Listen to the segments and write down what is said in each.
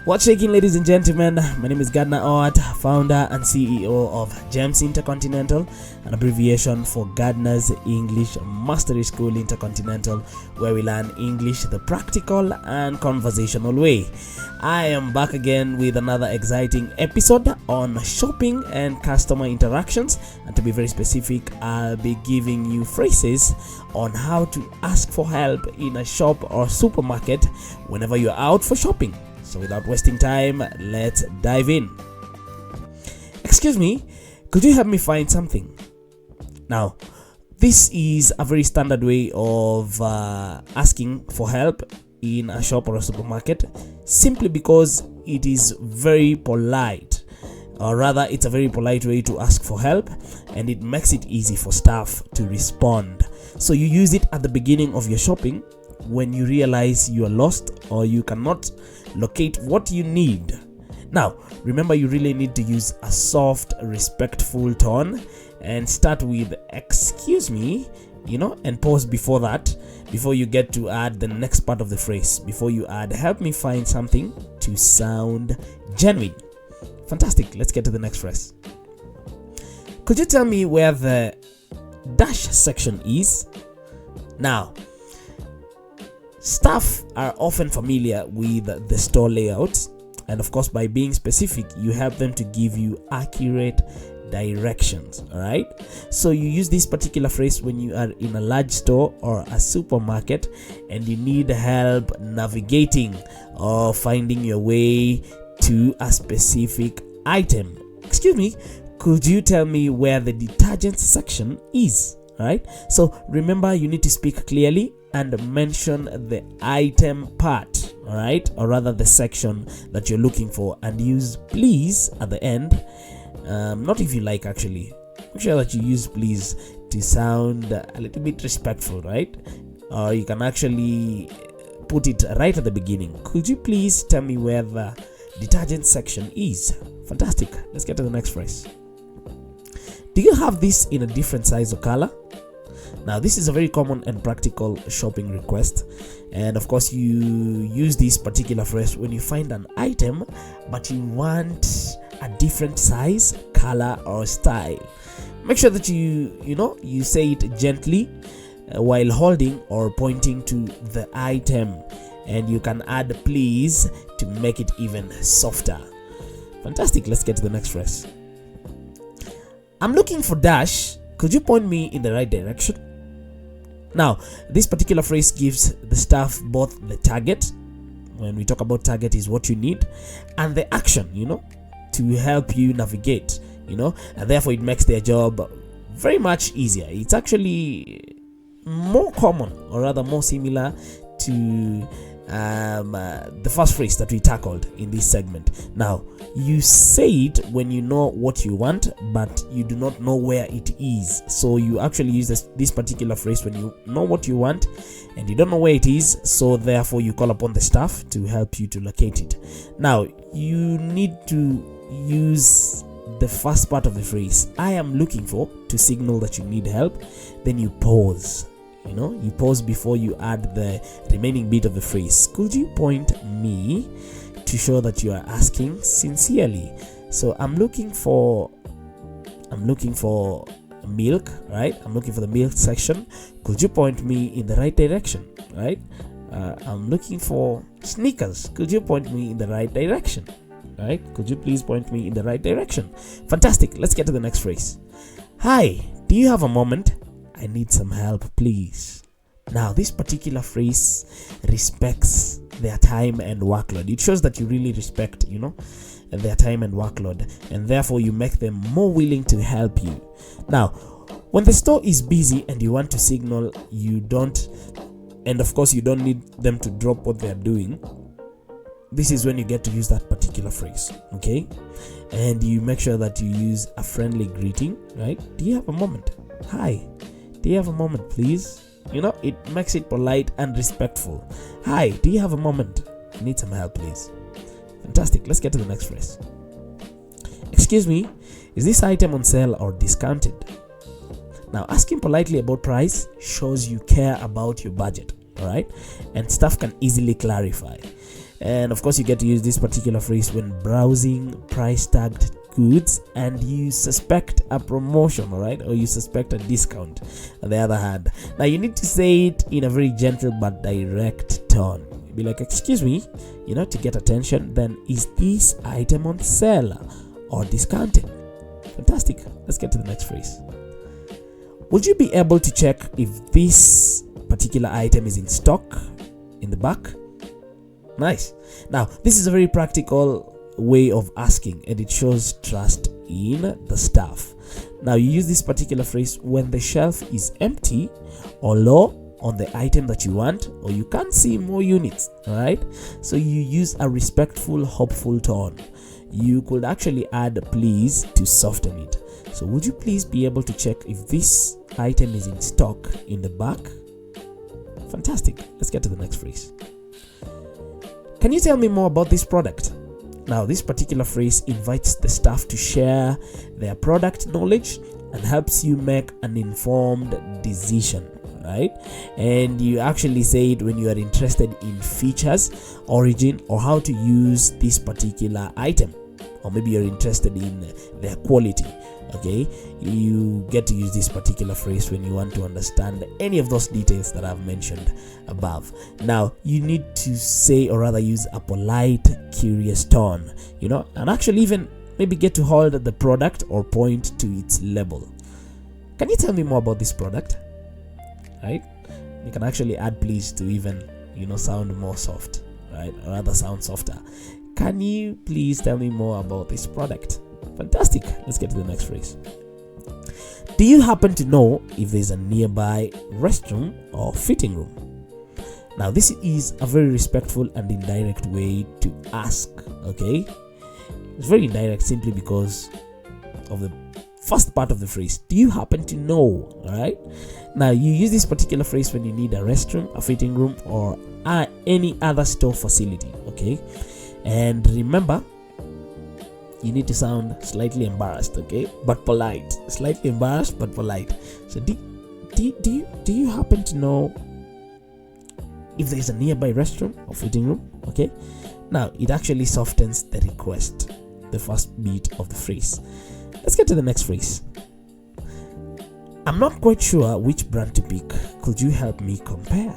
What's shaking, ladies and gentlemen? My name is Gardner Oat, founder and CEO of GEMS Intercontinental, an abbreviation for Gardner's English Mastery School Intercontinental, where we learn English the practical and conversational way. I am back again with another exciting episode on shopping and customer interactions, and to be very specific, I'll be giving you phrases on how to ask for help in a shop or supermarket whenever you're out for shopping. So without wasting time, let's dive in. Excuse me, could you help me find something? Now, this is a very standard way of asking for help in a shop or a supermarket, simply because it is very polite, or rather it's a very polite way to ask for help, and it makes it easy for staff to respond. So you use it at the beginning of your shopping when you realize you are lost or you cannot locate what you need. Now, remember, you really need to use a soft, respectful tone and start with "excuse me," and pause before that, before you get to add the next part of the phrase, before you add "help me find something," to sound genuine. Fantastic. Let's get to the next phrase. Could you tell me where the dash section is? Now, staff are often familiar with the store layout, and of course, by being specific, you help them to give you accurate directions. All right, so you use this particular phrase when you are in a large store or a supermarket and you need help navigating or finding your way to a specific item. Excuse me, could you tell me where the detergent section is? All right, so remember, you need to speak clearly and mention the item part, all right, or rather the section that you're looking for, and use "please" at the end. Not "if you like," actually. Make sure that you use "please" to sound a little bit respectful, right? Or you can actually put it right at the beginning. Could you please tell me where the detergent section is? Fantastic. Let's get to the next phrase. Do you have this in a different size or color? Now, this is a very common and practical shopping request, and of course you use this particular phrase when you find an item but you want a different size, color, or style. Make sure that you say it gently while holding or pointing to the item, and you can add "please" to make it even softer. Fantastic. Let's get to the next phrase. I'm looking for dash. Could you point me in the right direction? Now, this particular phrase gives the staff both the target, when we talk about target is what you need, and the action, to help you navigate, and therefore it makes their job very much easier. It's actually more common, or rather more similar to the first phrase that we tackled in this segment. Now, you say it when you know what you want, but you do not know where it is. So you actually use this particular phrase when you know what you want and you don't know where it is. So therefore, you call upon the staff to help you to locate it. Now, you need to use the first part of the phrase, "I am looking for," to signal that you need help. Then you pause. You pause before you add the remaining bit of the phrase. Could you point me, to show that you are asking sincerely. So I'm looking for milk, right? I'm looking for the milk section. Could you point me in the right direction, right? I'm looking for sneakers. Could you point me in the right direction, right? Could you please point me in the right direction? Fantastic. Let's get to the next phrase. Hi, do you have a moment? I need some help, please. Now, this particular phrase respects their time and workload. It shows that you really respect, their time and workload, and therefore you make them more willing to help you. Now, when the store is busy and you want to signal you don't need them to drop what they're doing, this is when you get to use that particular phrase, okay? And you make sure that you use a friendly greeting, right? Do you have a moment? Hi, do you have a moment, please? It makes it polite and respectful. Hi, do you have a moment? I need some help, please. Fantastic. Let's get to the next phrase. Excuse me, is this item on sale or discounted? Now, asking politely about price shows you care about your budget, all right? And staff can easily clarify. And of course, you get to use this particular phrase when browsing price tagged goods and you suspect a promotion, all right, or you suspect a discount. On the other hand, now you need to say it in a very gentle but direct tone. Be like, excuse me, to get attention. Then, is this item on sale or discounted? Fantastic. Let's get to the next phrase. Would you be able to check if this particular item is in stock in the back? Nice. Now, this is a very practical way of asking, and it shows trust in the staff. Now, you use this particular phrase when the shelf is empty or low on the item that you want, or you can't see more units. All right, so you use a respectful, hopeful tone. You could actually add please to soften it. So, would you please be able to check if this item is in stock in the back? Fantastic. Let's get to the next phrase. Can you tell me more about this product? Now, this particular phrase invites the staff to share their product knowledge and helps you make an informed decision, right? And you actually say it when you are interested in features, origin, or how to use this particular item, or maybe you're interested in their quality. Okay, you get to use this particular phrase when you want to understand any of those details that I've mentioned above. Now, you need to say, or rather use a polite, curious tone, and actually even maybe get to hold the product or point to its label. Can you tell me more about this product? Right? You can actually add please to even, sound more soft, right? Or rather sound softer. Can you please tell me more about this product? Fantastic. Let's get to the next phrase. Do you happen to know if there's a nearby restroom or fitting room? Now, this is a very respectful and indirect way to ask, okay? It's very indirect simply because of the first part of the phrase. Do you happen to know? All right. Now, you use this particular phrase when you need a restroom, a fitting room, or any other store facility, okay? And remember, you need to sound slightly embarrassed, okay, but polite. Slightly embarrassed but polite. So do you happen to know if there's a nearby restroom or fitting room? Okay, now it actually softens the request, the first beat of the phrase. Let's get to the next phrase. I'm not quite sure which brand to pick. Could you help me compare?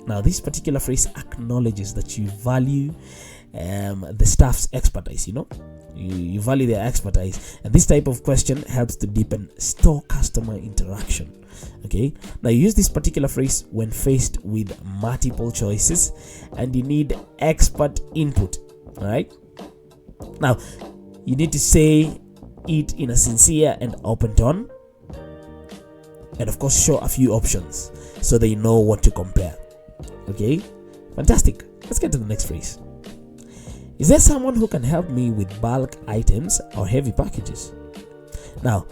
Now, this particular phrase acknowledges that you value the staff's expertise. You value their expertise, and this type of question helps to deepen store customer interaction. Okay, now you use this particular phrase when faced with multiple choices and you need expert input. All right, now you need to say it in a sincere and open tone, and of course show a few options so they know what to compare. Okay, fantastic. Let's get to the next phrase. Is there someone who can help me with bulk items or heavy packages? Now,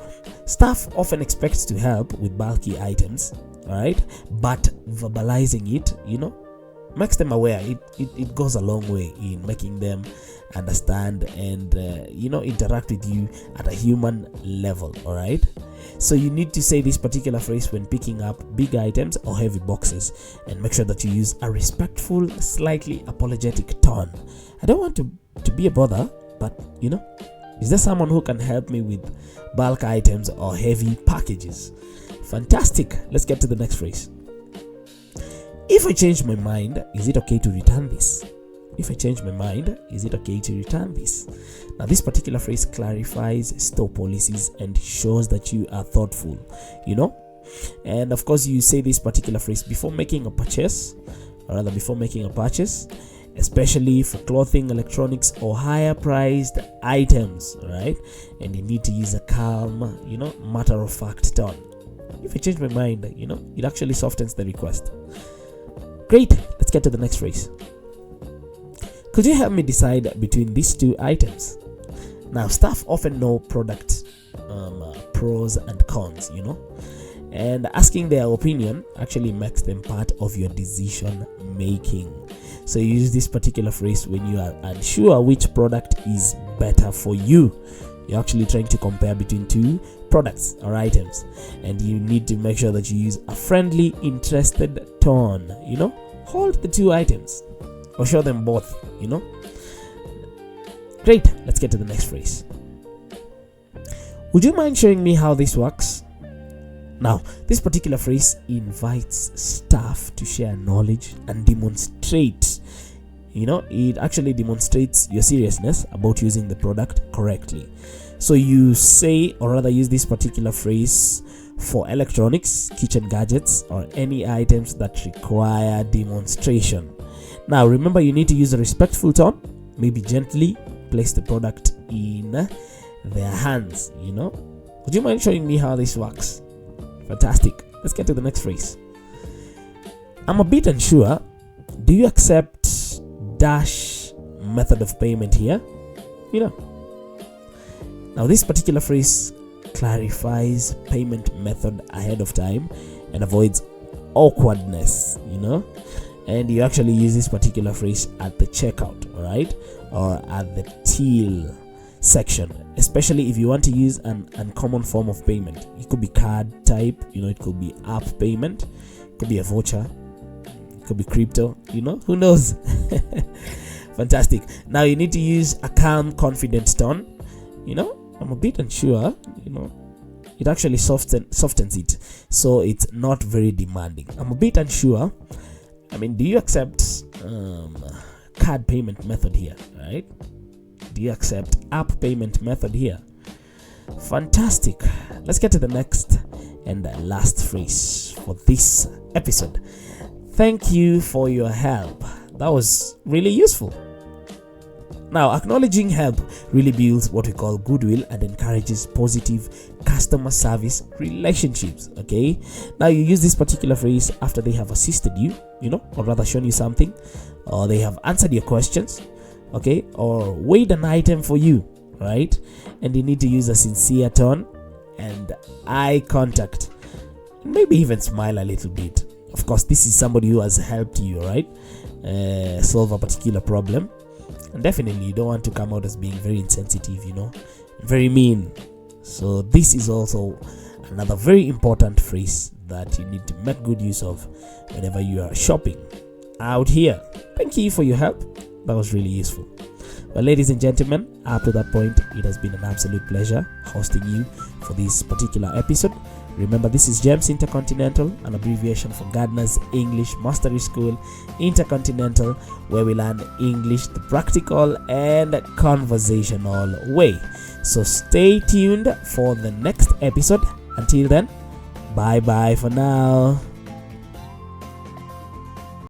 staff often expects to help with bulky items, all right, but verbalizing it, makes them aware. It goes a long way in making them understand and interact with you at a human level. All right, so you need to say this particular phrase when picking up big items or heavy boxes, and make sure that you use a respectful, slightly apologetic tone. I don't want to be a bother, but is there someone who can help me with bulk items or heavy packages? Fantastic. Let's get to the next phrase. If I change my mind, is it okay to return this? If I change my mind, is it okay to return this? Now, this particular phrase clarifies store policies and shows that you are thoughtful, And of course, you say this particular phrase before making a purchase, or rather before making a purchase, especially for clothing, electronics, or higher priced items, right? And you need to use a calm, matter of fact tone. If I change my mind, it actually softens the request. Great. Let's get to the next phrase. Could you help me decide between these two items? Now, staff often know product pros and cons, and asking their opinion actually makes them part of your decision making. So you use this particular phrase when you are unsure which product is better for you. You're actually trying to compare between two products or items, and you need to make sure that you use a friendly, interested tone. Hold the two items. or show them both, Great, let's get to the next phrase. Would you mind showing me how this works? Now, this particular phrase invites staff to share knowledge and demonstrate. It actually demonstrates your seriousness about using the product correctly. So you say, or rather use this particular phrase for electronics, kitchen gadgets, or any items that require demonstration. Now, remember, you need to use a respectful tone, maybe gently place the product in their hands. Would you mind showing me how this works? Fantastic. Let's get to the next phrase. I'm a bit unsure. Do you accept dash method of payment here? Now, this particular phrase clarifies payment method ahead of time and avoids awkwardness, and you actually use this particular phrase at the checkout, all right, or at the till section, especially if you want to use an uncommon form of payment. It could be card type, it could be app payment, it could be a voucher, it could be crypto, who knows. Fantastic. Now you need to use a calm, confident tone. I'm a bit unsure, it actually softens it, so it's not very demanding. I'm a bit unsure. Do you accept card payment method here, right? Do you accept app payment method here? Fantastic. Let's get to the next and last phrase for this episode. Thank you for your help. That was really useful. Now, acknowledging help really builds what we call goodwill and encourages positive customer service relationships. Okay. Now, you use this particular phrase after they have assisted you, or rather shown you something, or they have answered your questions, okay, or weighed an item for you, right? And you need to use a sincere tone and eye contact, maybe even smile a little bit. Of course, this is somebody who has helped you, right, solve a particular problem. And definitely you don't want to come out as being very insensitive, very mean. So this is also another very important phrase that you need to make good use of whenever you are shopping out here. Thank you for your help. That was really useful. Well, ladies and gentlemen, up to that point, it has been an absolute pleasure hosting you for this particular episode. Remember, this is GEMS Intercontinental, an abbreviation for Gardner's English Mastery School Intercontinental, where we learn English the practical and conversational way. So stay tuned for the next episode. Until then, bye bye for now.